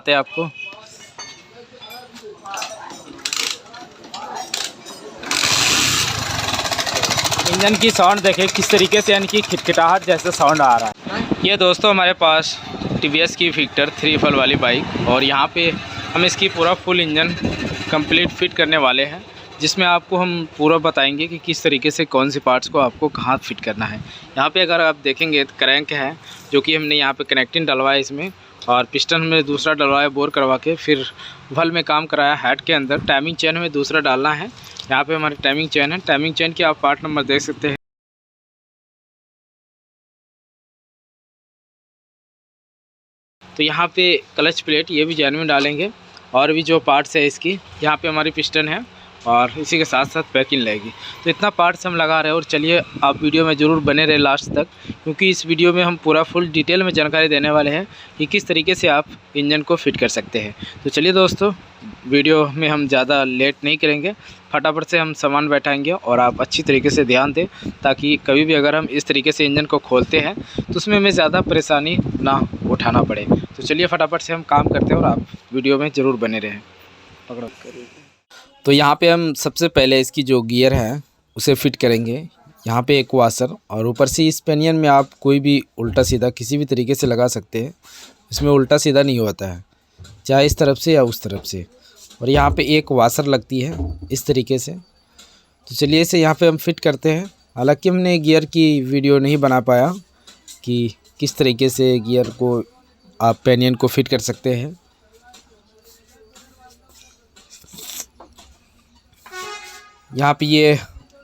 आते हैं आपको। इंजन की साउंड देखें किस तरीके से, यानी कि खिटखिटाहट जैसा साउंड आ रहा है। ये दोस्तों हमारे पास टीवीएस की विक्टर 3 फल वाली बाइक, और यहाँ पे हम इसकी पूरा फुल इंजन कंप्लीट फिट करने वाले हैं, जिसमें आपको हम पूरा बताएंगे कि किस तरीके से कौन सी पार्ट्स को आपको कहाँ फिट करना है। यहाँ पे अगर आप देखेंगे तो क्रैंक है जो कि हमने यहाँ पे कनेक्टिंग डलवाया इसमें, और पिस्टन में दूसरा डलवाया बोर करवा के, फिर वल में काम कराया हेड के अंदर। टाइमिंग चेन में दूसरा डालना है। यहाँ पे हमारी टाइमिंग चेन है। टाइमिंग चेन की आप पार्ट नंबर देख सकते हैं। तो यहाँ पे क्लच प्लेट ये भी जैन में डालेंगे, और भी जो पार्ट्स है इसकी, यहाँ पे हमारी पिस्टन है और इसी के साथ साथ पैकिंग लगेगी। तो इतना पार्ट्स हम लगा रहे हैं, और चलिए आप वीडियो में ज़रूर बने रहे लास्ट तक, क्योंकि इस वीडियो में हम पूरा फुल डिटेल में जानकारी देने वाले हैं कि किस तरीके से आप इंजन को फिट कर सकते हैं। तो चलिए दोस्तों, वीडियो में हम ज़्यादा लेट नहीं करेंगे, फटाफट से हम सामान बैठाएंगे और आप अच्छी तरीके से ध्यान दें, ताकि कभी भी अगर हम इस तरीके से इंजन को खोलते हैं तो उसमें हमें ज़्यादा परेशानी ना उठाना पड़े। तो चलिए फटाफट से हम काम करते हैं और आप वीडियो में ज़रूर बने रहें। पकड़ो। तो यहाँ पे हम सबसे पहले इसकी जो गियर है उसे फिट करेंगे। यहाँ पे एक वाशर, और ऊपर से इस पेनियन में आप कोई भी उल्टा सीधा किसी भी तरीके से लगा सकते हैं। इसमें उल्टा सीधा नहीं होता है, चाहे इस तरफ से या उस तरफ से। और यहाँ पे एक वाशर लगती है इस तरीके से। तो चलिए इसे यहाँ पे हम फिट करते हैं। हालांकि हमने गियर की वीडियो नहीं बना पाया कि किस तरीके से गियर को आप पेनियन को फिट कर सकते हैं। यहाँ पे ये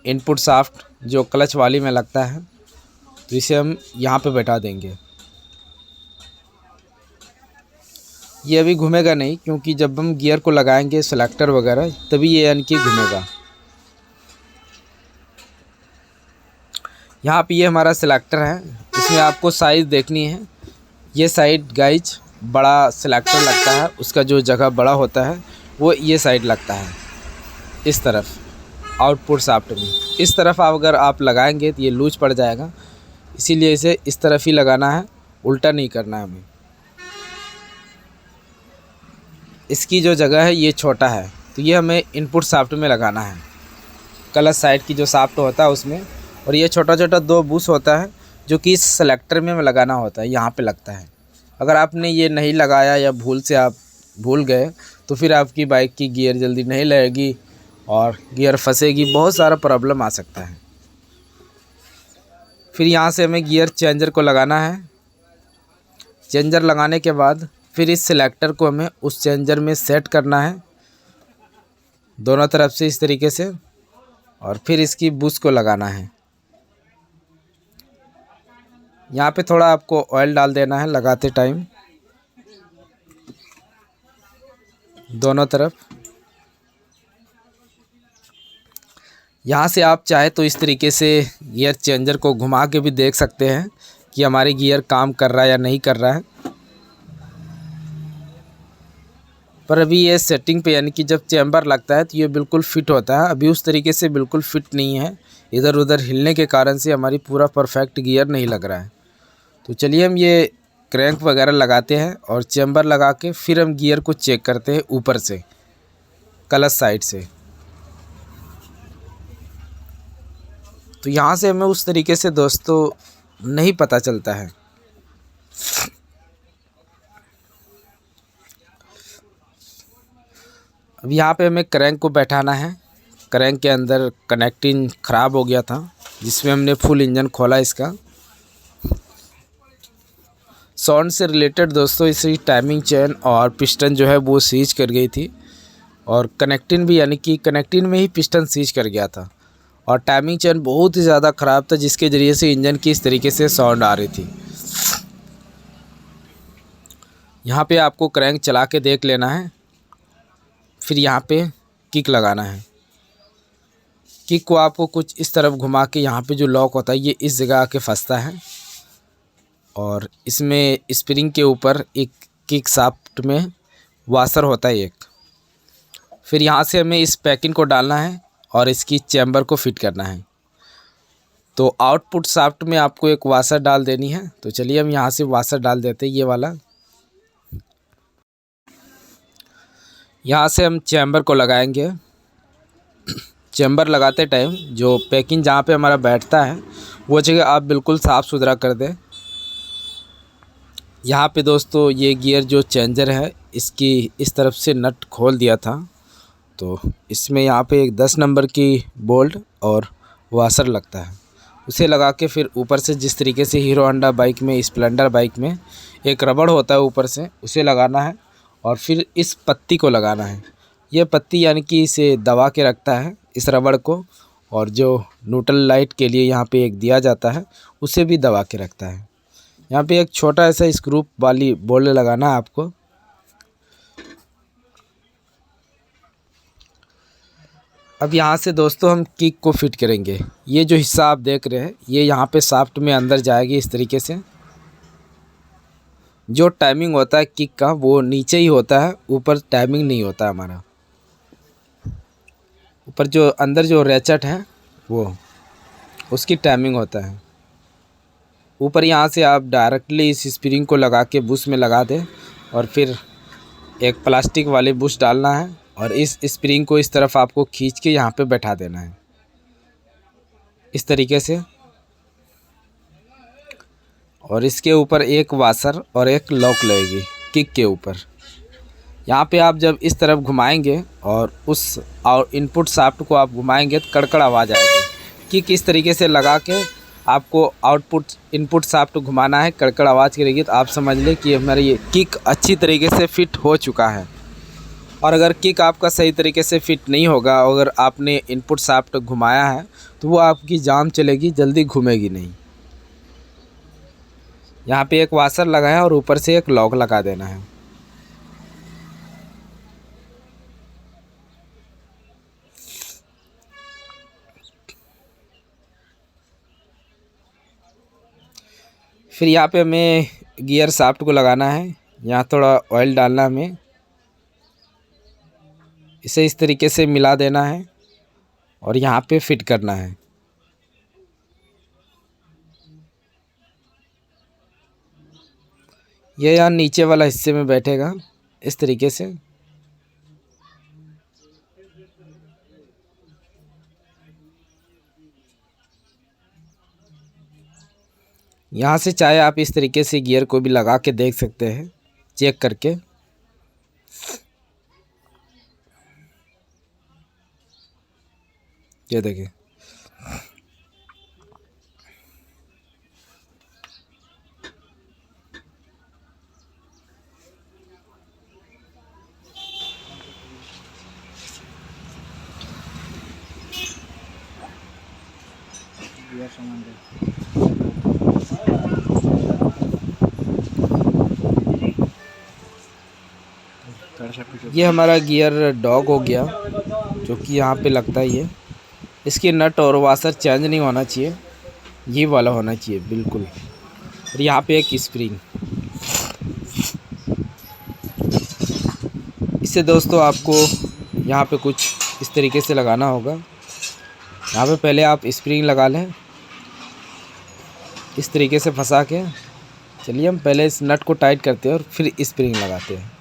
इनपुट शाफ्ट जो क्लच वाली में लगता है, तो इसे हम यहाँ पे बैठा देंगे। ये अभी घूमेगा नहीं, क्योंकि जब हम गियर को लगाएंगे सेलेक्टर वगैरह तभी ये यानी कि घूमेगा। यहाँ पे ये हमारा सेलेक्टर है, इसमें आपको साइज़ देखनी है। ये साइड गाइज बड़ा सेलेक्टर लगता है, उसका जो जगह बड़ा होता है वो ये साइड लगता है इस तरफ आउटपुट शाफ्ट में। इस तरफ अगर आप लगाएंगे तो ये लूज पड़ जाएगा, इसीलिए इसे इस तरफ ही लगाना है, उल्टा नहीं करना है हमें। इसकी जो जगह है ये छोटा है, तो ये हमें इनपुट शाफ्ट में लगाना है, क्लच साइड की जो शाफ्ट होता है उसमें। और ये छोटा छोटा 2 बुश होता है जो कि इस सेलेक्टर में लगाना होता है, यहाँ पे लगता है। अगर आपने ये नहीं लगाया या भूल से आप भूल गए तो फिर आपकी बाइक की गियर जल्दी नहीं लगेगी और गियर फंसेगी, बहुत सारा प्रॉब्लम आ सकता है। फिर यहाँ से हमें गियर चेंजर को लगाना है। चेंजर लगाने के बाद फिर इस सेलेक्टर को हमें उस चेंजर में सेट करना है दोनों तरफ से इस तरीके से, और फिर इसकी बुश को लगाना है। यहाँ पे थोड़ा आपको ऑयल डाल देना है लगाते टाइम दोनों तरफ। यहाँ से आप चाहे तो इस तरीके से गियर चेंजर को घुमा के भी देख सकते हैं कि हमारी गियर काम कर रहा है या नहीं कर रहा है। पर अभी ये सेटिंग पे, यानी कि जब चैम्बर लगता है तो ये बिल्कुल फिट होता है। अभी उस तरीके से बिल्कुल फिट नहीं है, इधर उधर हिलने के कारण से हमारी पूरा परफेक्ट गियर नहीं लग रहा है। तो चलिए हम ये क्रैंक वगैरह लगाते हैं और चैम्बर लगा के फिर हम गियर को चेक करते हैं ऊपर से, क्लच साइड से। तो यहाँ से हमें उस तरीके से दोस्तों नहीं पता चलता है। अब यहाँ पे हमें क्रैंक को बैठाना है। क्रैंक के अंदर कनेक्टिंग ख़राब हो गया था, जिसमें हमने फुल इंजन खोला इसका। साउंड से रिलेटेड दोस्तों इसी टाइमिंग चेन और पिस्टन जो है वो सीज कर गई थी, और कनेक्टिंग भी, यानी कि कनेक्टिंग में ही पिस्टन सीज कर गया था, और टाइमिंग चेन बहुत ही ज़्यादा ख़राब था, जिसके ज़रिए से इंजन की इस तरीके से साउंड आ रही थी। यहाँ पे आपको क्रैंक चला के देख लेना है, फिर यहाँ पे किक लगाना है। किक को आपको कुछ इस तरफ घुमा के, यहाँ पे जो लॉक होता है ये इस जगह आके फंसता है, और इसमें स्प्रिंग के ऊपर एक किक शाफ्ट में वाशर होता है एक। फिर यहाँ से हमें इस पैकिंग को डालना है और इसकी चैम्बर को फिट करना है। तो आउटपुट शाफ्ट में आपको एक वाशर डाल देनी है। तो चलिए हम यहाँ से वाशर डाल देते हैं, ये वाला। यहाँ से हम चैम्बर को लगाएंगे। चैम्बर लगाते टाइम जो पैकिंग जहाँ पे हमारा बैठता है वो जगह आप बिल्कुल साफ़ सुथरा कर दें। यहाँ पे दोस्तों ये गियर जो चेंजर है इसकी इस तरफ से नट खोल दिया था, तो इसमें यहाँ पे एक 10 नंबर की बोल्ट और वाशर लगता है, उसे लगा के फिर ऊपर से जिस तरीके से हीरो होंडा बाइक में, स्प्लेंडर बाइक में एक रबड़ होता है ऊपर से, उसे लगाना है और फिर इस पत्ती को लगाना है। ये पत्ती यानी कि इसे दबा के रखता है इस रबड़ को, और जो न्यूट्रल लाइट के लिए यहाँ पे एक दिया जाता है उसे भी दबा के रखता है। यहाँ पे एक छोटा ऐसा स्क्रू वाली बोल्ट लगाना है आपको। अब यहाँ से दोस्तों हम किक को फिट करेंगे। ये जो हिस्सा आप देख रहे हैं ये यहाँ पे शाफ्ट में अंदर जाएगी इस तरीके से। जो टाइमिंग होता है किक का वो नीचे ही होता है, ऊपर टाइमिंग नहीं होता हमारा। ऊपर जो अंदर जो रेचट है वो उसकी टाइमिंग होता है। ऊपर यहाँ से आप डायरेक्टली इस स्प्रिंग को लगा के बुश में लगा दें और फिर एक प्लास्टिक वाली बुश डालना है और इस स्प्रिंग को इस तरफ आपको खींच के यहाँ पे बैठा देना है इस तरीके से। और इसके ऊपर एक वाशर और एक लॉक लगेगी किक के ऊपर। यहाँ पे आप जब इस तरफ घुमाएंगे और उस इनपुट शाफ्ट को आप घुमाएंगे तो कड़कड़ आवाज़ आएगी। किक इस तरीके से लगा के आपको इनपुट शाफ्ट घुमाना है, कड़कड़ आवाज़ करेगी तो आप समझ लें कि हमारा ये किक अच्छी तरीके से फिट हो चुका है। और अगर किक आपका सही तरीके से फिट नहीं होगा, अगर आपने इनपुट शाफ्ट घुमाया है तो वो आपकी जाम चलेगी, जल्दी घूमेगी नहीं। यहाँ पे एक वाशर लगा है और ऊपर से एक लॉक लगा देना है। फिर यहाँ पे हमें गियर शाफ्ट को लगाना है। यहाँ थोड़ा ऑयल डालना है हमें, इसे इस तरीके से मिला देना है और यहाँ पे फिट करना है। ये यहाँ नीचे वाला हिस्से में बैठेगा इस तरीके से। यहाँ से चाहे आप इस तरीके से गियर को भी लगा के देख सकते हैं, चेक करके। ये देखिए, ये हमारा गियर डॉग हो गया जो कि यहाँ पे लगता ही है। इसके नट और वाशर चेंज नहीं होना चाहिए, ये वाला होना चाहिए बिल्कुल। और यहाँ पे एक स्प्रिंग, इससे दोस्तों आपको यहाँ पे कुछ इस तरीके से लगाना होगा। यहाँ पे पहले आप स्प्रिंग लगा लें इस तरीके से फंसा के। चलिए हम पहले इस नट को टाइट करते हैं और फिर स्प्रिंग लगाते हैं।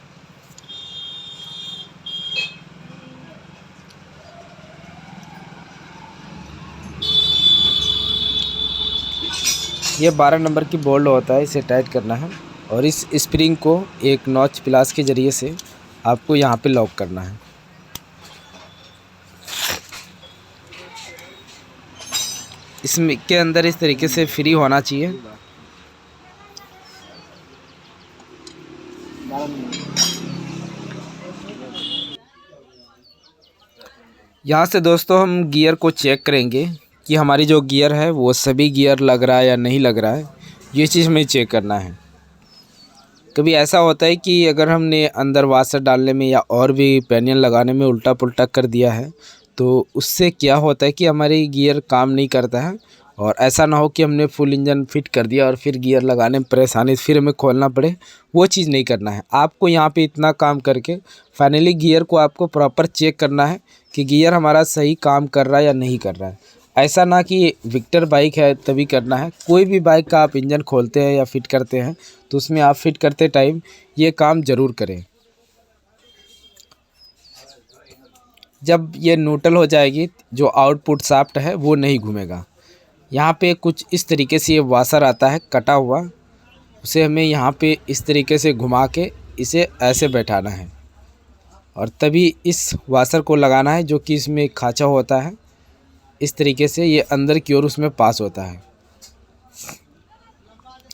ये 12 नंबर की बोल्ट होता है, इसे टाइट करना है और इस स्प्रिंग को एक नॉच प्लास के ज़रिए से आपको यहाँ पे लॉक करना है। इसमें के अंदर इस तरीके से फ्री होना चाहिए। यहाँ से दोस्तों हम गियर को चेक करेंगे कि हमारी जो गियर है वो सभी गियर लग रहा है या नहीं लग रहा है, ये चीज़ हमें चेक करना है। कभी ऐसा होता है कि अगर हमने अंदर वाशर डालने में या और भी पैनियन लगाने में उल्टा पुल्टा कर दिया है तो उससे क्या होता है कि हमारी गियर काम नहीं करता है। और ऐसा ना हो कि हमने फुल इंजन फिट कर दिया और फिर गियर लगाने में परेशानी, फिर हमें खोलना पड़े, वो चीज़ नहीं करना है। आपको यहाँ पे इतना काम करके फाइनली गियर को आपको प्रॉपर चेक करना है कि गियर हमारा सही काम कर रहा है या नहीं कर रहा है। ऐसा ना कि विक्टर बाइक है तभी करना है। कोई भी बाइक का आप इंजन खोलते हैं या फिट करते हैं तो उसमें आप फिट करते टाइम ये काम ज़रूर करें। जब ये न्यूट्रल हो जाएगी, जो आउटपुट शाफ्ट है वो नहीं घूमेगा। यहाँ पे कुछ इस तरीके से ये वाशर आता है कटा हुआ, उसे हमें यहाँ पे इस तरीके से घुमा के इसे ऐसे बैठाना है और तभी इस वाशर को लगाना है, जो कि इसमें खाँचा होता है। इस तरीके से ये अंदर की ओर उसमें पास होता है।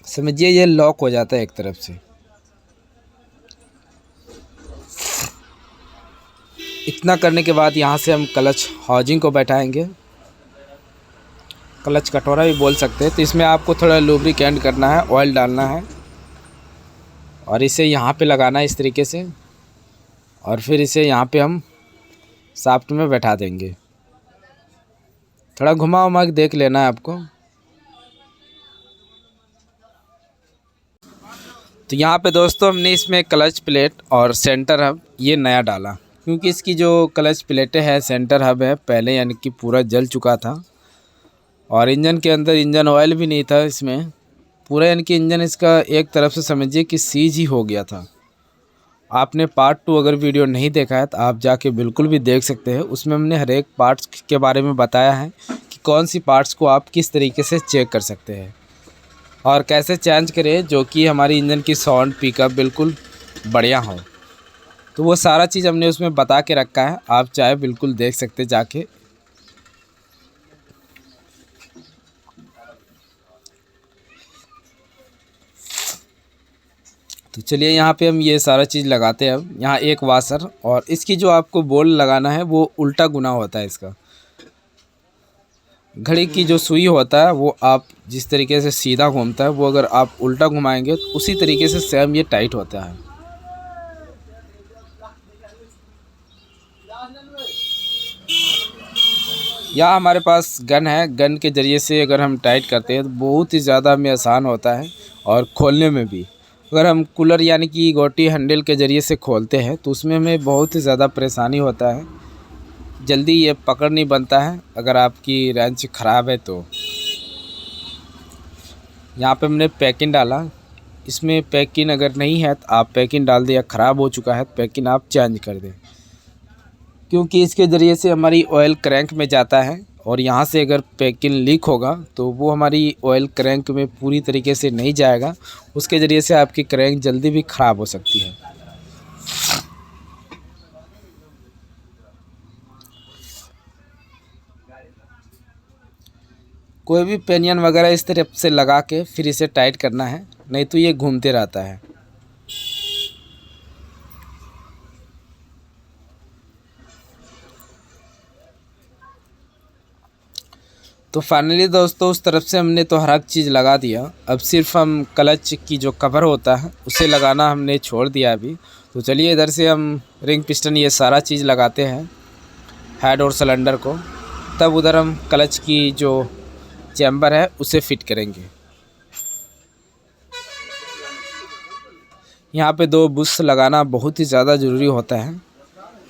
समझिए ये लॉक हो जाता है एक तरफ से। इतना करने के बाद यहाँ से हम क्लच हाउजिंग को बैठाएंगे, क्लच कटोरा भी बोल सकते हैं। तो इसमें आपको थोड़ा लुब्रिकेंट करना है, ऑयल डालना है और इसे यहाँ पे लगाना है इस तरीके से, और फिर इसे यहाँ पे हम शाफ्ट में बैठा देंगे। थोड़ा घुमा उमा के देख लेना है आपको। तो यहाँ पे दोस्तों हमने इसमें क्लच प्लेट और सेंटर हब ये नया डाला, क्योंकि इसकी जो क्लच प्लेटें हैं, सेंटर हब है, पहले यानी कि पूरा जल चुका था और इंजन के अंदर इंजन ऑयल भी नहीं था इसमें पूरा, यानी कि इंजन इसका एक तरफ से समझिए कि सीज ही हो गया था। आपने पार्ट 2 अगर वीडियो नहीं देखा है तो आप जाके बिल्कुल भी देख सकते हैं। उसमें हमने हर एक पार्ट्स के बारे में बताया है कि कौन सी पार्ट्स को आप किस तरीके से चेक कर सकते हैं और कैसे चेंज करें, जो कि हमारी इंजन की साउंड पिकअप बिल्कुल बढ़िया हो। तो वो सारा चीज़ हमने उसमें बता के रखा है, आप चाहे बिल्कुल देख सकते जाके। तो चलिए यहाँ पे हम ये सारा चीज़ लगाते हैं। अब यहाँ एक वाशर, और इसकी जो आपको बोल लगाना है वो उल्टा गुना होता है इसका। घड़ी की जो सुई होता है वो आप जिस तरीके से सीधा घूमता है, वो अगर आप उल्टा घुमाएंगे तो उसी तरीके से सेम ये टाइट होता है। यहाँ हमारे पास गन है, गन के ज़रिए से अगर हम टाइट करते हैं तो बहुत ही ज़्यादा हमें आसान होता है और खोलने में भी। अगर हम कूलर यानी कि गोटी हैंडल के ज़रिए से खोलते हैं तो उसमें हमें बहुत ही ज़्यादा परेशानी होता है, जल्दी ये पकड़ नहीं बनता है अगर आपकी रेंच ख़राब है तो। यहाँ पे हमने पैकिंग डाला, इसमें पैकिंग अगर नहीं है तो आप पैकिंग डाल दें, या ख़राब हो चुका है तो पैकिंग आप चेंज कर दें, क्योंकि इसके ज़रिए से हमारी ऑयल क्रैंक में जाता है और यहाँ से अगर पैकिंग लीक होगा तो वो हमारी ऑयल क्रैंक में पूरी तरीके से नहीं जाएगा, उसके ज़रिए से आपकी क्रैंक जल्दी भी ख़राब हो सकती है। कोई भी पेनियन वगैरह इस तरह से लगा के फिर इसे टाइट करना है, नहीं तो ये घूमते रहता है। तो फाइनली दोस्तों उस तरफ से हमने तो हर एक चीज़ लगा दिया। अब सिर्फ हम क्लच की जो कवर होता है उसे लगाना हमने छोड़ दिया अभी। तो चलिए इधर से हम रिंग पिस्टन ये सारा चीज़ लगाते हैं, हेड और सिलेंडर को, तब उधर हम क्लच की जो चैम्बर है उसे फिट करेंगे। यहाँ पे 2 बुश लगाना बहुत ही ज़्यादा ज़रूरी होता है,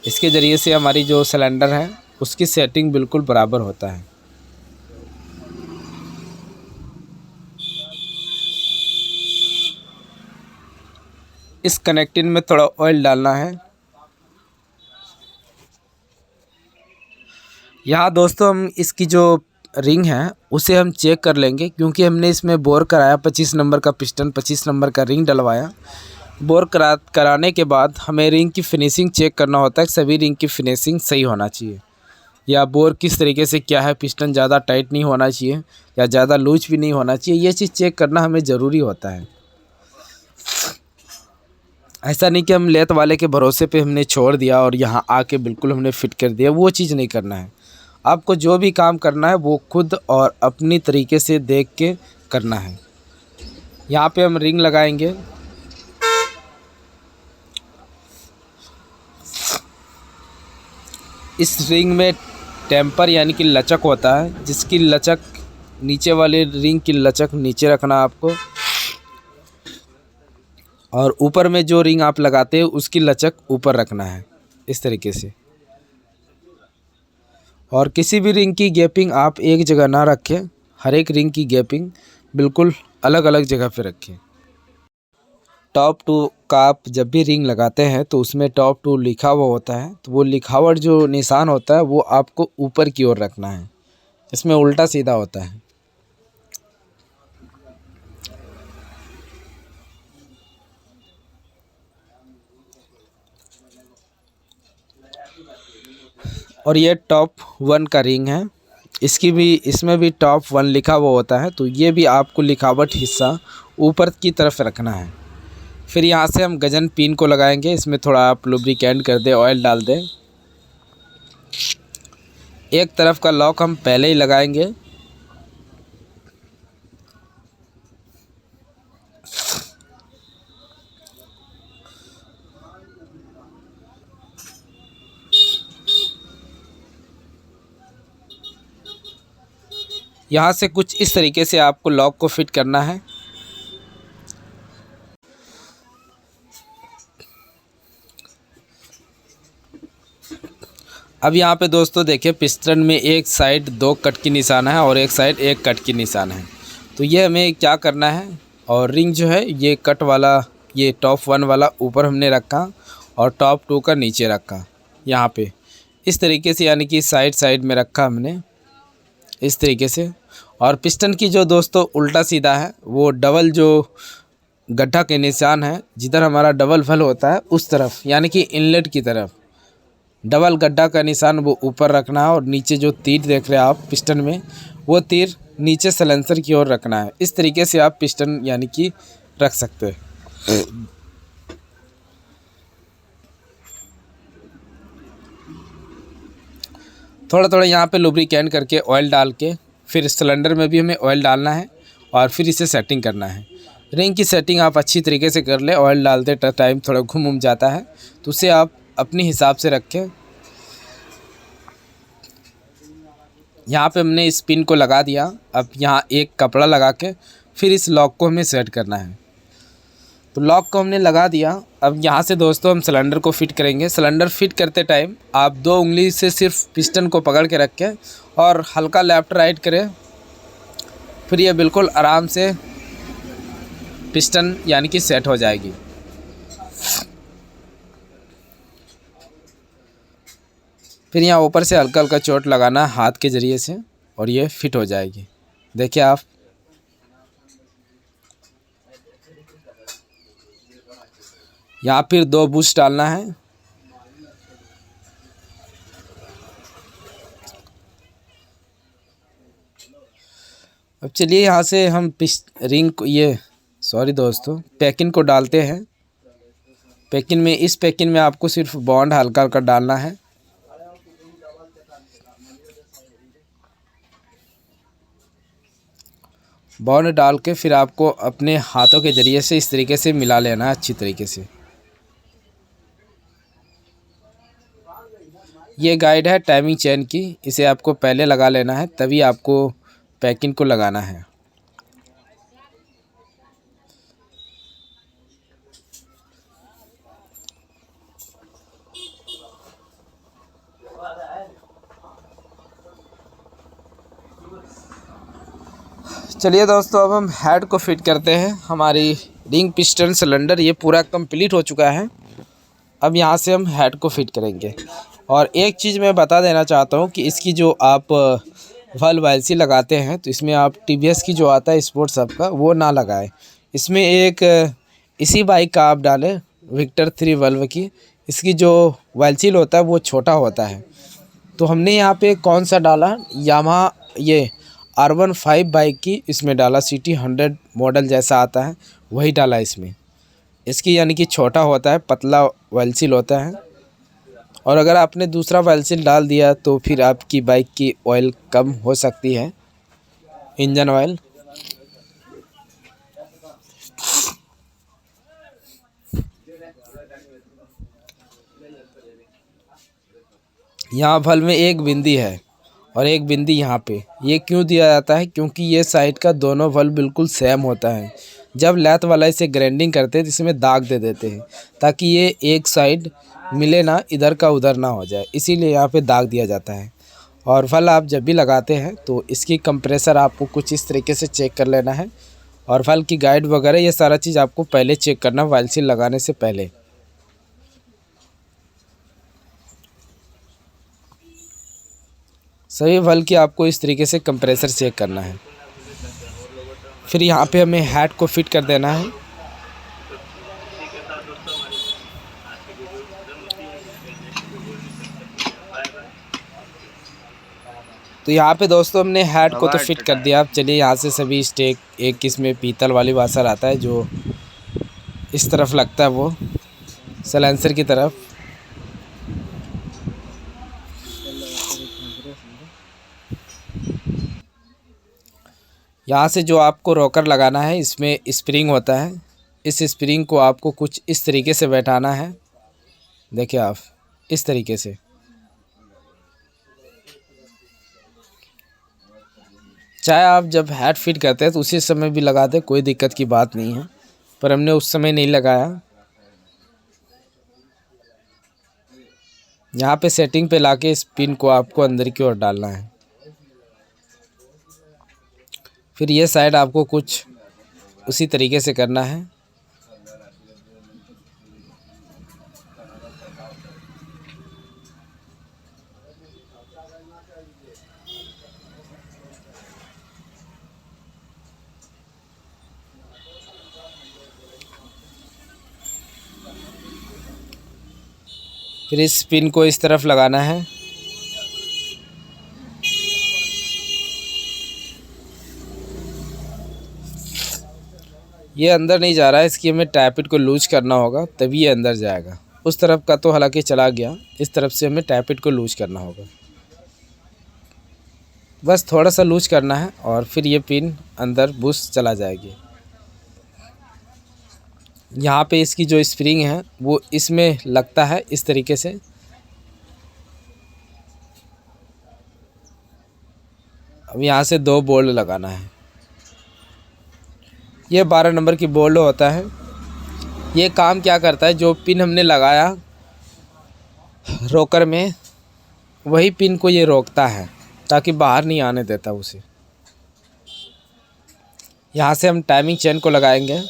इसके ज़रिए से हमारी जो सिलेंडर है उसकी सेटिंग बिल्कुल बराबर होता है। इस कनेक्टिंग में थोड़ा ऑयल डालना है। यहाँ दोस्तों हम इसकी जो रिंग है उसे हम चेक कर लेंगे, क्योंकि हमने इसमें बोर कराया 25 नंबर का पिस्टन, 25 नंबर का रिंग डलवाया। बोर कराने के बाद हमें रिंग की फिनिशिंग चेक करना होता है, सभी रिंग की फिनिशिंग सही होना चाहिए, या बोर किस तरीके से क्या है, पिस्टन ज़्यादा टाइट नहीं होना चाहिए या ज़्यादा लूज भी नहीं होना चाहिए। ये चीज़ चेक करना हमें ज़रूरी होता है। ऐसा नहीं कि हम लेथ वाले के भरोसे पे हमने छोड़ दिया और यहाँ आके बिल्कुल हमने फिट कर दिया, वो चीज़ नहीं करना है। आपको जो भी काम करना है वो खुद और अपनी तरीके से देख के करना है। यहाँ पे हम रिंग लगाएंगे। इस रिंग में टेम्पर यानी कि लचक होता है, जिसकी लचक नीचे वाले रिंग की लचक नीचे रखना आपको, और ऊपर में जो रिंग आप लगाते हैं उसकी लचक ऊपर रखना है इस तरीके से। और किसी भी रिंग की गैपिंग आप एक जगह ना रखें, हर एक रिंग की गैपिंग बिल्कुल अलग अलग जगह पे रखें। टॉप 2 का आप जब भी रिंग लगाते हैं तो उसमें टॉप 2 लिखा हुआ होता है, तो वो लिखावट जो निशान होता है वो आपको ऊपर की ओर रखना है, इसमें उल्टा सीधा होता है। और ये टॉप 1 का रिंग है, इसमें भी टॉप 1 लिखा हुआ होता है, तो ये भी आपको लिखावट हिस्सा ऊपर की तरफ रखना है। फिर यहाँ से हम गजन पिन को लगाएंगे, इसमें थोड़ा आप लुब्रिकेंट कर दें, ऑयल डाल दें। एक तरफ का लॉक हम पहले ही लगाएंगे। यहाँ से कुछ इस तरीके से आपको लॉक को फिट करना है। अब यहाँ पे दोस्तों देखिए, पिस्टन में एक साइड 2 कट की निशान है और एक साइड 1 कट की निशान है। तो ये हमें क्या करना है, और रिंग जो है ये कट वाला, ये टॉप 1 वाला ऊपर हमने रखा और टॉप 2 का नीचे रखा यहाँ पे इस तरीके से, यानी कि साइड में रखा हमने इस तरीके से। और पिस्टन की जो दोस्तों उल्टा सीधा है, वो डबल जो गड्ढा के निशान है, जिधर हमारा डबल वल होता है उस तरफ, यानी कि इनलेट की तरफ डबल गड्ढा का निशान वो ऊपर रखना है, और नीचे जो तीर देख रहे हैं आप पिस्टन में, वो तीर नीचे सलेंसर की ओर रखना है। इस तरीके से आप पिस्टन यानी कि रख सकते हैं। थोड़ा थोड़ा यहाँ पे लुब्रिकेंट करके ऑयल डाल के, फिर सिलेंडर में भी हमें ऑयल डालना है और फिर इसे सेटिंग करना है। रिंग की सेटिंग आप अच्छी तरीके से कर ले, ऑयल डालते टाइम थोड़ा घूम जाता है तो उसे आप अपने हिसाब से रखें। यहाँ पे हमने इस पिन को लगा दिया। अब यहाँ एक कपड़ा लगा के फिर इस लॉक को हमें सेट करना है। तो लॉक को हमने लगा दिया। अब यहाँ से दोस्तों हम सिलेंडर को फिट करेंगे। सिलेंडर फिट करते टाइम आप 2 उंगली से सिर्फ पिस्टन को पकड़ के रखें और हल्का लेफ्ट राइट करें, फिर ये बिल्कुल आराम से पिस्टन यानी कि सेट हो जाएगी। फिर यहाँ ऊपर से हल्का हल्का चोट लगाना हाथ के ज़रिए से और ये फिट हो जाएगी। देखिए आप, यहाँ फिर 2 बूस्ट डालना है। अब चलिए यहाँ से हम रिंग को, पैकिंग को डालते हैं। इस पैकिंग में आपको सिर्फ बॉन्ड हल्का हल्का डालना है। बॉन्ड डाल के फिर आपको अपने हाथों के ज़रिए से इस तरीके से मिला लेना है अच्छी तरीके से। ये गाइड है टाइमिंग चेन की, इसे आपको पहले लगा लेना है, तभी आपको पैकिंग को लगाना है। चलिए दोस्तों, अब हम हेड को फिट करते हैं। हमारी रिंग पिस्टन सिलेंडर ये पूरा कंप्लीट हो चुका है। अब यहाँ से हम हेड को फिट करेंगे। और एक चीज़ मैं बता देना चाहता हूँ कि इसकी जो आप वल्व वायल्सी लगाते हैं, तो इसमें आप TVS की जो आता है स्पोर्ट्स सब का, वो ना लगाएं। इसमें एक इसी बाइक का आप डालें, विक्टर 3 वल्व की। इसकी जो वायल्सील होता है वो छोटा होता है। तो हमने यहाँ पे कौन सा डाला, यामाहा ये R15 बाइक की इसमें डाला, CT 100 मॉडल जैसा आता है वही डाला इसमें। इसकी यानी कि छोटा होता है, पतला वायल्सील होता है। और अगर आपने दूसरा वायल्सील डाल दिया तो फिर आपकी बाइक की ऑयल कम हो सकती है, इंजन ऑयल। यहाँ वल्व में एक बिंदी है और एक बिंदी यहाँ पे। ये क्यों दिया जाता है, क्योंकि ये साइड का दोनों वल्व बिल्कुल सेम होता है। जब लैथ वाला इसे ग्राइंडिंग करते हैं तो इसमें दाग दे देते हैं, ताकि ये एक साइड मिले ना, इधर का उधर ना हो जाए, इसीलिए यहाँ पे दाग दिया जाता है। और वल्व आप जब भी लगाते हैं तो इसकी कंप्रेसर आपको कुछ इस तरीके से चेक कर लेना है और वाल्व की गाइड वगैरह ये सारा चीज़ आपको पहले चेक करना वाल्व सील लगाने से पहले। सभी वाल्व की आपको इस तरीके से कंप्रेसर चेक करना है। फिर यहाँ पे हमें हेड को फिट कर देना है। तो यहाँ पे दोस्तों हमने हेड को तो फिट कर दिया। अब चलिए यहाँ से सभी स्टेक, एक इसमें पीतल वाली वाशर आता है जो इस तरफ लगता है, वो सलेंसर की तरफ। यहाँ से जो आपको रॉकर लगाना है, इसमें स्प्रिंग होता है। इस स्प्रिंग को आपको कुछ इस तरीके से बैठाना है। देखिए आप इस तरीके से। चाहे आप जब हेड फिट करते हैं तो उसी समय भी लगा दें, कोई दिक्कत की बात नहीं है, पर हमने उस समय नहीं लगाया। यहाँ पे सेटिंग पे लाके इस पिन को आपको अंदर की ओर डालना है। फिर ये साइड आपको कुछ उसी तरीके से करना है। फिर इस पिन को इस तरफ लगाना है। ये अंदर नहीं जा रहा है, इसकी हमें टैपिट को लूज करना होगा तभी ये अंदर जाएगा। उस तरफ का तो हालांकि चला गया, इस तरफ से हमें टैपिट को लूज करना होगा। बस थोड़ा सा लूज करना है और फिर ये पिन अंदर बुश चला जाएगी। यहाँ पे इसकी जो स्प्रिंग है वो इसमें लगता है इस तरीके से। अब यहाँ से 2 बोल्ट लगाना है। ये 12 नंबर की बोल्ट होता है। ये काम क्या करता है, जो पिन हमने लगाया रोकर में, वही पिन को ये रोकता है ताकि बाहर नहीं आने देता उसे। यहाँ से हम टाइमिंग चेन को लगाएंगे।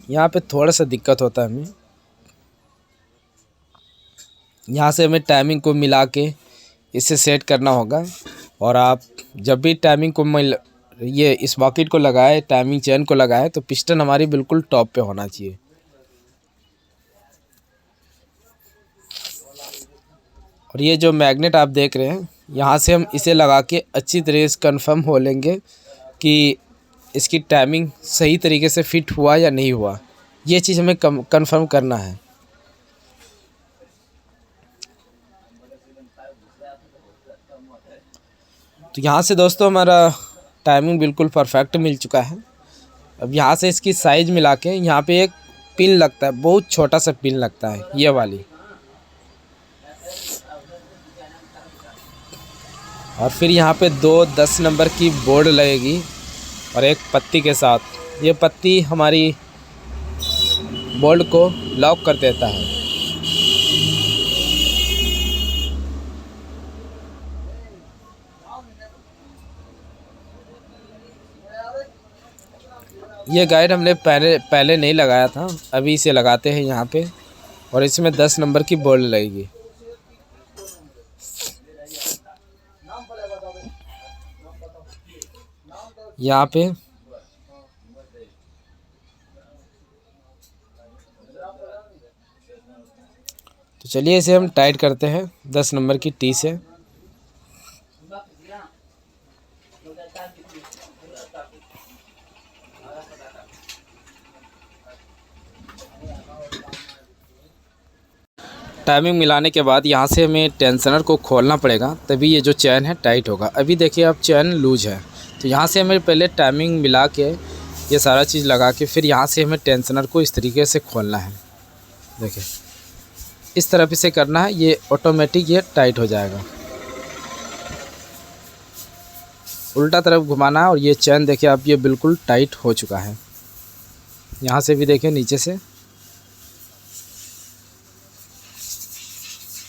यहाँ पे थोड़ा सा दिक्कत होता है हमें। यहाँ से हमें टाइमिंग को मिला के इसे सेट करना होगा। और आप जब भी टाइमिंग को ये इस बॉकेट को लगाए, टाइमिंग चेन को लगाए, तो पिस्टन हमारी बिल्कुल टॉप पे होना चाहिए। और ये जो मैग्नेट आप देख रहे हैं, यहाँ से हम इसे लगा के अच्छी तरीके से कंफर्म हो लेंगे कि इसकी टाइमिंग सही तरीके से फिट हुआ या नहीं हुआ। ये चीज़ हमें कंफर्म करना है। तो यहाँ से दोस्तों हमारा टाइमिंग बिल्कुल परफेक्ट मिल चुका है। अब यहाँ से इसकी साइज़ मिला के यहाँ पे एक पिन लगता है, बहुत छोटा सा पिन लगता है, ये वाली। और फिर यहाँ पे 2 10 नंबर की बोर्ड लगेगी और एक पत्ती के साथ। ये पत्ती हमारी बोल्ट को लॉक कर देता है। ये गाइड हमने पहले नहीं लगाया था, अभी इसे लगाते हैं यहाँ पे। और इसमें 10 नंबर की बोल्ट लगेगी। यहाँ पे तो चलिए इसे हम टाइट करते हैं 10 नंबर की टी से। टाइमिंग मिलाने के बाद यहाँ से हमें टेंशनर को खोलना पड़ेगा, तभी ये जो चैन है टाइट होगा। अभी देखिए अब चैन लूज है, तो यहाँ से हमें पहले टाइमिंग मिला के ये सारा चीज़ लगा के फिर यहाँ से हमें टेंशनर को इस तरीके से खोलना है। देखिए इस तरफ इसे करना है, ये ऑटोमेटिक ये टाइट हो जाएगा। उल्टा तरफ घुमाना है और ये चैन देखिए अब ये बिल्कुल टाइट हो चुका है। यहाँ से भी देखिए नीचे से।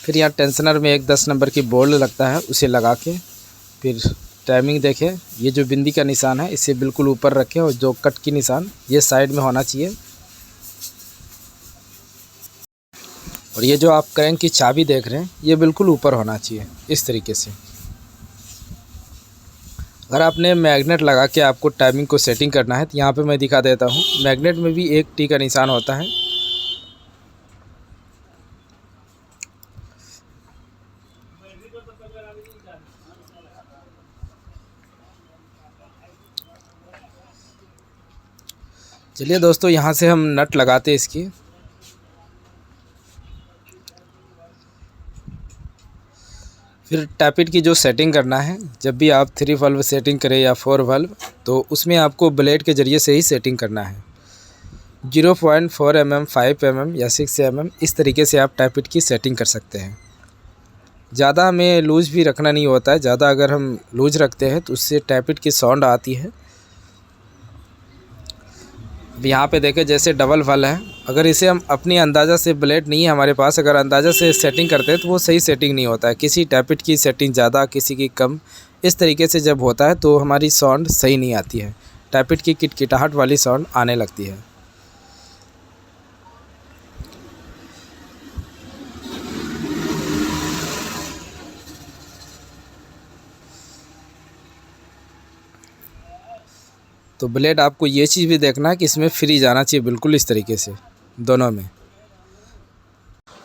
फिर यहाँ टेंशनर में एक 10 नंबर की बोल्ट लगता है, उसे लगा के फिर टाइमिंग देखें। ये जो बिंदी का निशान है इसे बिल्कुल ऊपर रखें और जो कट की निशान ये साइड में होना चाहिए। और ये जो आप क्रैंक की चाबी देख रहे हैं ये बिल्कुल ऊपर होना चाहिए इस तरीके से। अगर आपने मैग्नेट लगा के आपको टाइमिंग को सेटिंग करना है तो यहाँ पे मैं दिखा देता हूँ। मैग्नेट में भी एक टी का निशान होता है। चलिए दोस्तों, यहाँ से हम नट लगाते इसकी। फिर टैपिट की जो सेटिंग करना है, जब भी आप 3 वाल्व सेटिंग करें या 4 वाल्व, तो उसमें आपको ब्लेड के ज़रिए से ही सेटिंग करना है। 0.4 mm, 5 mm या 6 mm इस तरीके से आप टैपिट की सेटिंग कर सकते हैं। ज़्यादा हमें लूज़ भी रखना नहीं होता है। ज़्यादा अगर हम लूज़ रखते हैं तो उससे टैपिट की साउंड आती है। अब यहाँ पे देखें जैसे डबल वाल है, अगर इसे हम अपनी अंदाज़ा से, ब्लेड नहीं है हमारे पास, अगर अंदाज़ा से सेटिंग करते हैं तो वो सही सेटिंग नहीं होता है। किसी टैपिट की सेटिंग ज़्यादा, किसी की कम, इस तरीके से जब होता है तो हमारी साउंड सही नहीं आती है। टैपिट की किटकिटाहट वाली साउंड आने लगती है। तो ब्लेड आपको ये चीज़ भी देखना है कि इसमें फ्री जाना चाहिए बिल्कुल इस तरीके से दोनों में।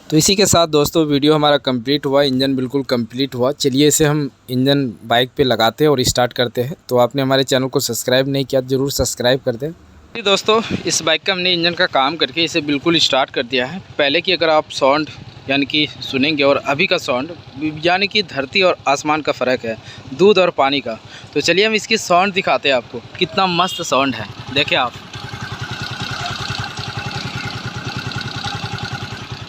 तो इसी के साथ दोस्तों वीडियो हमारा कंप्लीट हुआ, इंजन बिल्कुल कंप्लीट हुआ। चलिए इसे हम इंजन बाइक पे लगाते हैं और स्टार्ट करते हैं। तो आपने हमारे चैनल को सब्सक्राइब नहीं किया, ज़रूर सब्सक्राइब कर दें। जी दोस्तों, इस बाइक का हमने इंजन का काम करके इसे बिल्कुल स्टार्ट कर दिया है। पहले की अगर आप साउंड यानी कि सुनेंगे और अभी का साउंड, यानी कि धरती और आसमान का फ़र्क है, दूध और पानी का। तो चलिए हम इसकी साउंड दिखाते हैं आपको, कितना मस्त साउंड है। देखिए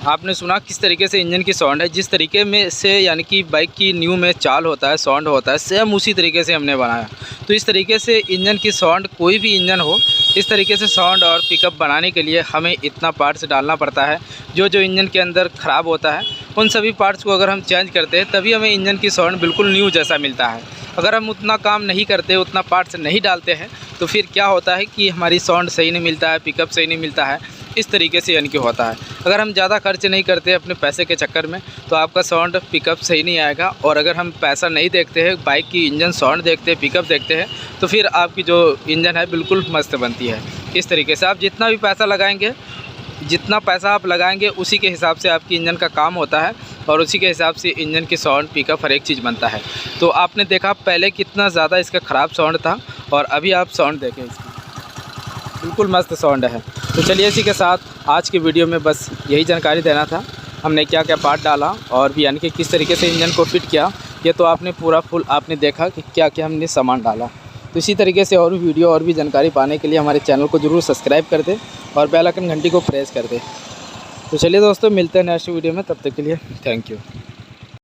आपने सुना किस तरीके से इंजन की साउंड है। जिस तरीके में से यानी कि बाइक की न्यू में चाल होता है, साउंड होता है, सेम उसी तरीके से हमने बनाया। तो इस तरीके से इंजन की साउंड, कोई भी इंजन हो, इस तरीके से साउंड और पिकअप बनाने के लिए हमें इतना पार्ट्स डालना पड़ता है। जो इंजन के अंदर ख़राब होता है उन सभी पार्ट्स को अगर हम चेंज करते हैं तभी हमें इंजन की साउंड बिल्कुल न्यू जैसा मिलता है। अगर हम उतना काम नहीं करते, उतना पार्ट्स नहीं डालते हैं, तो फिर क्या होता है कि हमारी साउंड सही नहीं मिलता है, पिकअप सही नहीं मिलता है। इस तरीके से यानी कि होता है। अगर हम ज़्यादा खर्च नहीं करते अपने पैसे के चक्कर में तो आपका साउंड पिकअप सही नहीं आएगा। और अगर हम पैसा नहीं देखते हैं, बाइक की इंजन साउंड देखते हैं, पिकअप देखते हैं, तो फिर आपकी जो इंजन है बिल्कुल मस्त बनती है। इस तरीके से आप जितना भी पैसा लगाएंगे, जितना पैसा आप लगाएंगे उसी के हिसाब से आपकी इंजन का काम होता है और उसी के हिसाब से इंजन की साउंड, पिकअप, हर एक चीज़ बनता है। तो आपने देखा पहले कितना ज़्यादा इसका ख़राब साउंड था और अभी आप साउंड देखें इसकी, बिल्कुल मस्त साउंड है। तो चलिए इसी के साथ आज की वीडियो में बस यही जानकारी देना था। हमने क्या क्या पार्ट डाला और भी यानी कि किस तरीके से इंजन को फिट किया, ये तो आपने पूरा फुल आपने देखा कि क्या क्या हमने सामान डाला। तो इसी तरीके से और भी वीडियो और भी जानकारी पाने के लिए हमारे चैनल को ज़रूर सब्सक्राइब कर दें और बेल आइकन घंटी को प्रेस कर दें। तो चलिए दोस्तों, मिलते हैं नेक्स्ट वीडियो में, तब तक के लिए थैंक यू।